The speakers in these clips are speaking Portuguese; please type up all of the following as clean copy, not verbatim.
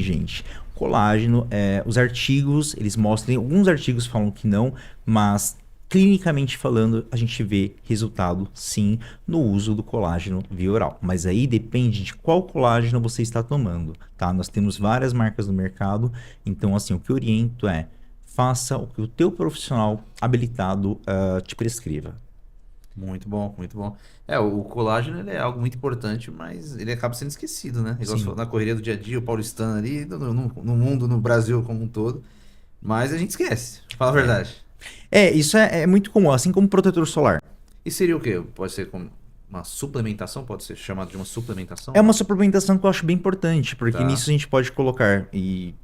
gente. Colágeno, os artigos, eles mostram, alguns artigos falam que não, mas clinicamente falando, a gente vê resultado sim no uso do colágeno via oral. Mas aí depende de qual colágeno você está tomando, tá? Nós temos várias marcas no mercado, então assim, o que eu oriento é faça o que o teu profissional habilitado te prescreva. Muito bom, muito bom. O colágeno ele é algo muito importante, mas ele acaba sendo esquecido, né? Igual você Sim. falou, na correria do dia a dia, o paulistano ali, no mundo, no Brasil como um todo. Mas a gente esquece, fala a É, verdade. isso é muito comum, assim como protetor solar. E seria o quê? Pode ser como uma suplementação? Pode ser chamado de uma suplementação É ou uma não? suplementação que eu acho bem importante, porque Tá, nisso a gente pode colocar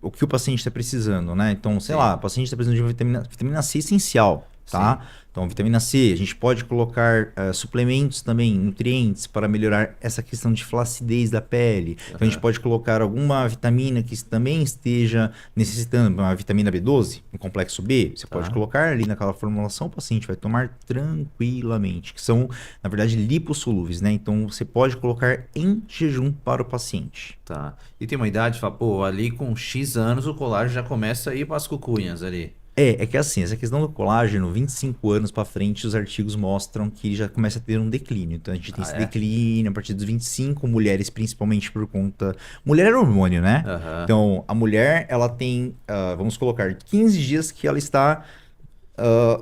o que o paciente está precisando, né? Então, sei lá, sim, o paciente está precisando de uma vitamina C essencial, sim. tá? Então, vitamina C, a gente pode colocar suplementos também, nutrientes, para melhorar essa questão de flacidez da pele. Então, a gente Aham, pode colocar alguma vitamina que também esteja necessitando, uma vitamina B12, um complexo B, você pode tá, colocar ali naquela formulação, o paciente vai tomar tranquilamente, que são na verdade, lipossolúveis, né? Então você pode colocar em jejum para o paciente. tá. E tem uma idade, fala, pô, ali com X anos o colágeno já começa a ir para as cucunhas ali. É que assim, essa questão do colágeno, 25 anos para frente, os artigos mostram que já começa a ter um declínio. Então a gente tem Ah, esse é? declínio a partir dos 25, mulheres principalmente por conta. Mulher é hormônio, né? Aham, Então a mulher, ela tem, vamos colocar, 15 dias que ela está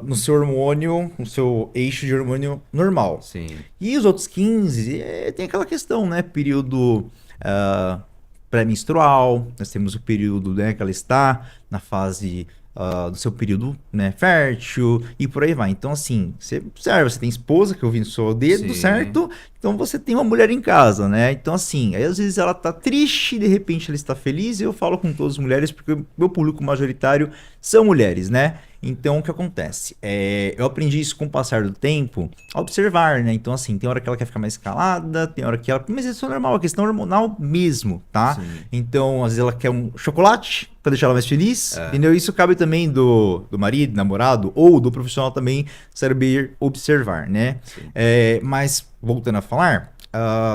no seu hormônio, no seu eixo de hormônio normal. sim. E os outros 15, tem aquela questão, né? Período pré-menstrual, nós temos o período, né, que ela está na fase do seu período, né, fértil e por aí vai. Então, assim, você observa, você tem esposa que eu vi no seu dedo, Sim. certo? Então você tem uma mulher em casa, né? Então, assim, aí às vezes ela tá triste, de repente ela está feliz, e eu falo com todas as mulheres, porque o meu público majoritário são mulheres, né? Então, o que acontece? Eu aprendi isso com o passar do tempo, a observar, né? Então, assim, tem hora que ela quer ficar mais calada, tem hora que ela... Mas isso é normal, é questão hormonal mesmo, tá? Sim. Então, às vezes ela quer um chocolate pra deixar ela mais feliz, É, entendeu? Isso cabe também do marido, namorado, ou do profissional também saber observar, né? sim. Mas, voltando a falar...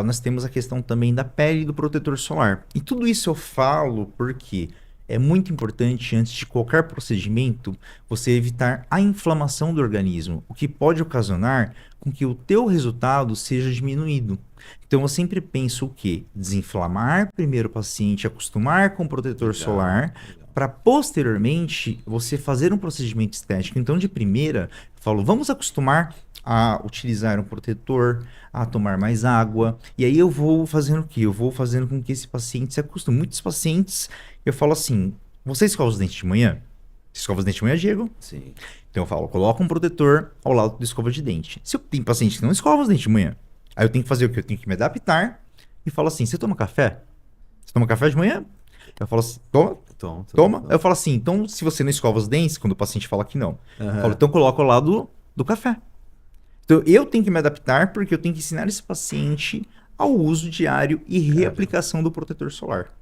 nós temos a questão também da pele e do protetor solar. E tudo isso eu falo porque é muito importante, antes de qualquer procedimento, você evitar a inflamação do organismo, o que pode ocasionar com que o teu resultado seja diminuído. Então eu sempre penso o quê? Desinflamar primeiro o paciente, acostumar com o protetor Legal, solar, legal. para posteriormente você fazer um procedimento estético. Então de primeira, eu falo, vamos acostumar a utilizar um protetor, a tomar mais água, e aí eu vou fazendo o quê? Eu vou fazendo com que esse paciente se acostume. Muitos pacientes eu falo assim: você escova os dentes de manhã? Você escova os dentes de manhã, Diego? Sim. Então eu falo, coloca um protetor ao lado da escova de dente. Se eu tenho paciente que não escova os dentes de manhã, aí eu tenho que fazer o quê? Eu tenho que me adaptar e falo assim: você toma café? Você toma café de manhã? Eu falo assim: toma, Tom, tom, toma. Aí tom. eu falo assim: então se você não escova os dentes, quando o paciente fala que não, eu falo, Aham. então coloca ao lado do café. Então eu tenho que me adaptar porque eu tenho que ensinar esse paciente ao uso diário e Caramba. reaplicação do protetor solar.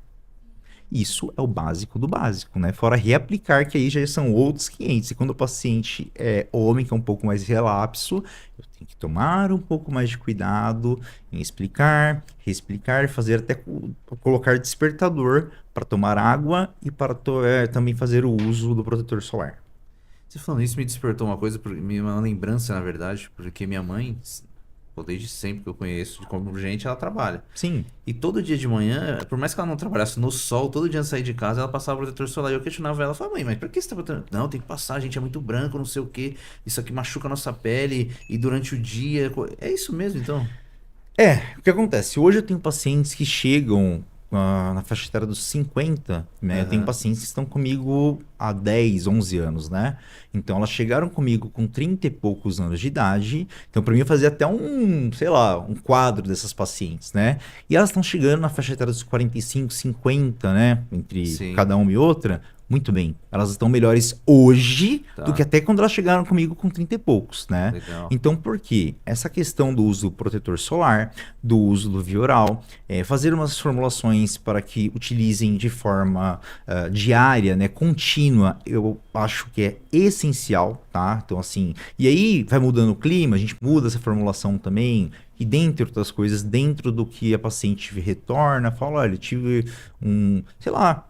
Isso é o básico do básico, né? Fora reaplicar, que aí já são outros 500. E quando o paciente é homem, que é um pouco mais relapso, eu tenho que tomar um pouco mais de cuidado em explicar, reexplicar, fazer até colocar despertador para tomar água e para também fazer o uso do protetor solar. Você falando isso me despertou uma coisa, uma lembrança, na verdade, porque minha mãe, pô, desde sempre que eu conheço, de como gente, ela trabalha. Sim, E todo dia de manhã, por mais que ela não trabalhasse no sol, todo dia antes de sair de casa, ela passava protetor solar. E eu questionava ela, falava, mãe, mas por que você tá botando? Não, tem que passar, a gente é muito branco, não sei o quê. Isso aqui machuca a nossa pele e durante o dia. É isso mesmo, então? o que acontece? Hoje eu tenho pacientes que chegam na faixa etária dos 50, né? Eu tenho Aham. pacientes que estão comigo há 10, 11 anos, né? Então elas chegaram comigo com 30 e poucos anos de idade. Então para mim eu fazia até sei lá, um quadro dessas pacientes, né? E elas estão chegando na faixa etária dos 45, 50, né? Entre Sim. cada uma e outra, muito bem. Elas estão melhores hoje do que Tá, até quando elas chegaram comigo com 30 e poucos, né? legal. Então, por quê? Essa questão do uso do protetor solar, do uso do Vioral, fazer umas formulações para que utilizem de forma diária, né, contínua, eu acho que é essencial, tá? Então, assim, e aí vai mudando o clima, a gente muda essa formulação também, e dentre outras coisas, dentro do que a paciente retorna, fala, olha, eu tive sei lá,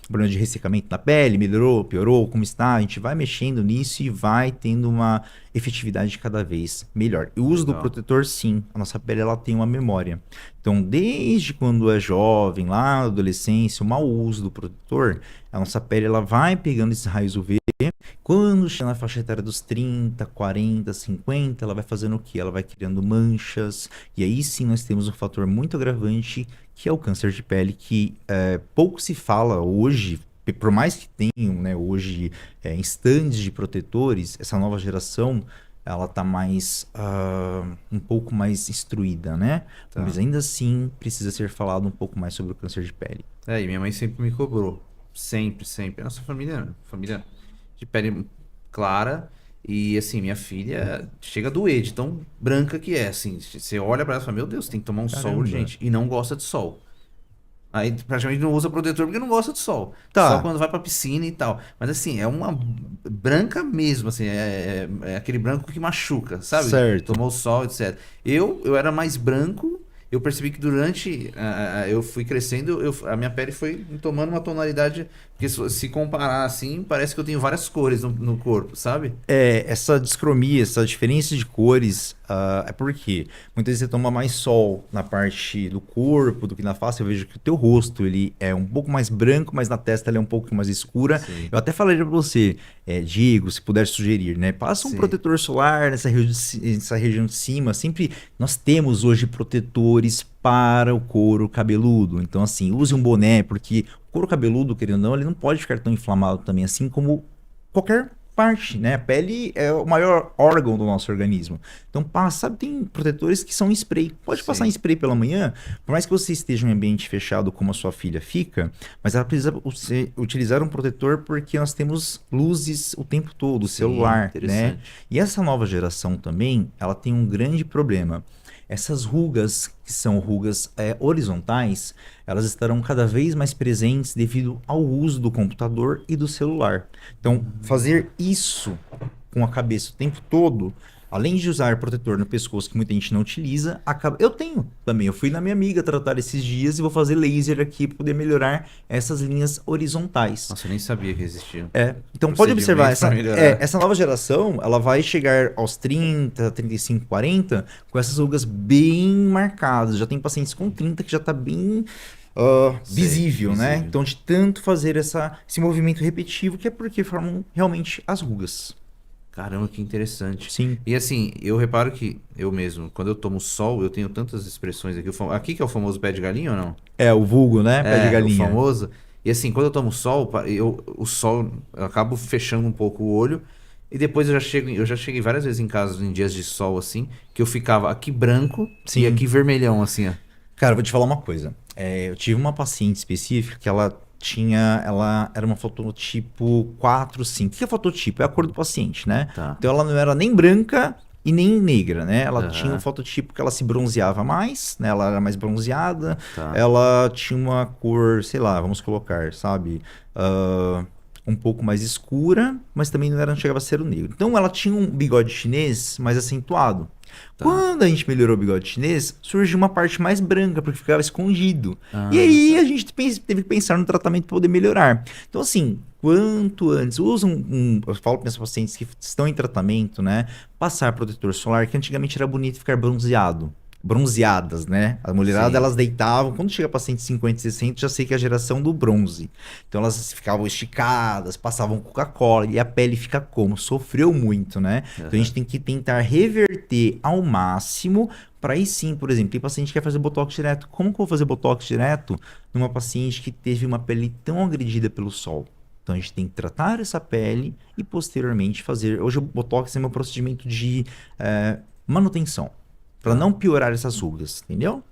problema de ressecamento na pele, melhorou, piorou, como está? A gente vai mexendo nisso e vai tendo uma efetividade cada vez melhor. E o uso do Legal. protetor, sim, a nossa pele ela tem uma memória. Então, desde quando é jovem, lá na adolescência, o mau uso do protetor, a nossa pele ela vai pegando esses raios UV. Quando chega na faixa etária dos 30, 40, 50, ela vai fazendo o quê? Ela vai criando manchas. E aí sim nós temos um fator muito agravante, que é o câncer de pele, que pouco se fala hoje, por mais que tenham, né, hoje estandes de protetores, essa nova geração, ela tá mais, um pouco mais instruída, né? Tá. Mas ainda assim precisa ser falado um pouco mais sobre o câncer de pele. É, e minha mãe sempre me cobrou. Sempre, sempre. Nossa família de pele clara. E assim, minha filha chega a doer de tão branca que é. Assim, você olha pra ela e fala, meu Deus, tem que tomar um sol Caramba. urgente. E não gosta de sol. Aí praticamente não usa protetor porque não gosta de sol. Só Tá, quando vai pra piscina e tal. Mas assim, é uma branca mesmo, assim, é aquele branco que machuca, sabe? certo. Tomou sol, etc. Eu era mais branco, eu percebi que durante eu fui crescendo, a minha pele foi tomando uma tonalidade, porque se comparar assim, parece que eu tenho várias cores no corpo, sabe? Essa discromia, essa diferença de cores, é porque muitas vezes você toma mais sol na parte do corpo do que na face. Eu vejo que o teu rosto ele é um pouco mais branco, mas na testa ele é um pouco mais escura. Sim, Eu até falei pra você, Diego, se puder sugerir, né? Passa um sim, protetor solar nessa região de cima. Sempre nós temos hoje protetores para o couro cabeludo. Então, assim, use um boné, porque o couro cabeludo, querendo ou não, ele não pode ficar tão inflamado também, assim como qualquer parte, né? A pele é o maior órgão do nosso organismo. Então, passa, sabe, tem protetores que são em spray. Pode passar em sim, spray pela manhã, por mais que você esteja em um ambiente fechado como a sua filha fica, mas ela precisa utilizar um protetor porque nós temos luzes o tempo todo, sim, celular, né? interessante. E essa nova geração também, ela tem um grande problema. Essas rugas, que são rugas horizontais, elas estarão cada vez mais presentes devido ao uso do computador e do celular. Então, fazer isso com a cabeça o tempo todo, além de usar protetor no pescoço que muita gente não utiliza, acaba. Eu tenho também. Eu fui na minha amiga tratar esses dias e vou fazer laser aqui para poder melhorar essas linhas horizontais. Nossa, eu nem sabia que existia Então pode observar, procedimento para melhorar. essa nova geração, ela vai chegar aos 30, 35, 40 com essas rugas bem marcadas. Já tem pacientes com 30 que já está bem Sei, visível, né? visível. Então, de tanto fazer esse movimento repetitivo, que é porque formam realmente as rugas. Caramba, que interessante. Sim. E assim, eu reparo que eu mesmo, quando eu tomo sol, eu tenho tantas expressões aqui. Aqui que é o famoso pé de galinha ou não? É, o vulgo, né? Pé de É, o galinha. famoso. E assim, quando eu tomo sol, o sol, eu acabo fechando um pouco o olho. E depois eu já cheguei várias vezes em casa em dias de sol assim, que eu ficava aqui branco e Sim. aqui vermelhão, assim, ó. Cara, eu vou te falar uma coisa. Eu tive uma paciente específica que ela era uma fototipo 4, 5. O que é fototipo? É a cor do paciente, né? Tá. Então ela não era nem branca e nem negra, né? Ela tinha um Aham. fototipo que ela se bronzeava mais, né? Ela era mais bronzeada. Tá. Ela tinha uma cor, sei lá, vamos colocar, sabe? Ah, um pouco mais escura, mas também não chegava a ser o negro. Então ela tinha um bigode chinês mais acentuado. Tá. Quando a gente melhorou o bigode chinês, surgiu uma parte mais branca, porque ficava escondido. E Ah, aí tá. a gente teve que pensar no tratamento para poder melhorar. Então, assim, quanto antes, eu falo para meus pacientes que estão em tratamento, né? Passar protetor solar, que antigamente era bonito ficar bronzeado. Bronzeadas, né? A mulherada, Sim. elas deitavam. Quando chega paciente 50, 60, já sei que é a geração do bronze. Então elas ficavam esticadas, passavam Coca-Cola e a pele fica como? Sofreu muito, né? Então a gente Aham. tem que tentar reverter ao máximo para aí sim, por exemplo, tem paciente que quer fazer botox direto. Como que eu vou fazer botox direto numa paciente que teve uma pele tão agredida pelo sol? Então a gente tem que tratar essa pele e posteriormente fazer. Hoje o botox é meu procedimento de manutenção para Tá. não piorar essas rugas, entendeu?